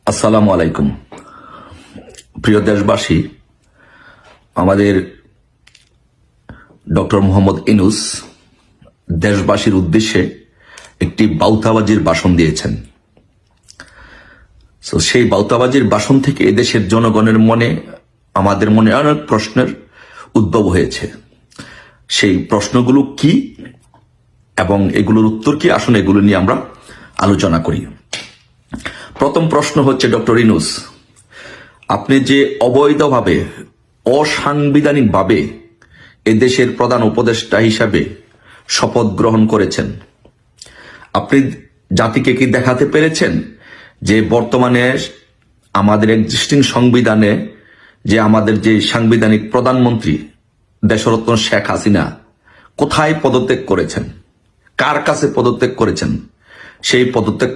আসসালামু আলাইকুম। প্রিয় দেশবাসী, আমাদের ডক্টর মোহাম্মদ ইউনূস দেশবাসীর উদ্দেশ্যে একটি বাউতাবাজির ভাষণ দিয়েছেন। সেই বাউতাবাজির ভাষণ থেকে এদেশের জনগণের মনে, আমাদের মনে অনেক প্রশ্নের উদ্ভব হয়েছে। সেই প্রশ্নগুলো কি এবং এগুলোর উত্তর কি, আসলে এগুলো নিয়ে আমরা আলোচনা করি। প্রথম প্রশ্ন হচ্ছে, ডক্টর ইউনূস, আপনি যে অবৈধভাবে, অসাংবিধানিকভাবে এদেশের প্রধান উপদেষ্টা হিসাবে শপথ গ্রহণ করেছেন, আপনি জাতিকে কি দেখাতে পেরেছেন যে বর্তমানে আমাদের এক্সিস্টিং সংবিধানে যে আমাদের যে সাংবিধানিক প্রধানমন্ত্রী দেশরত্ন শেখ হাসিনা কোথায় পদত্যাগ করেছেন, কার কাছে পদত্যাগ করেছেন, সেই পদত্যাগ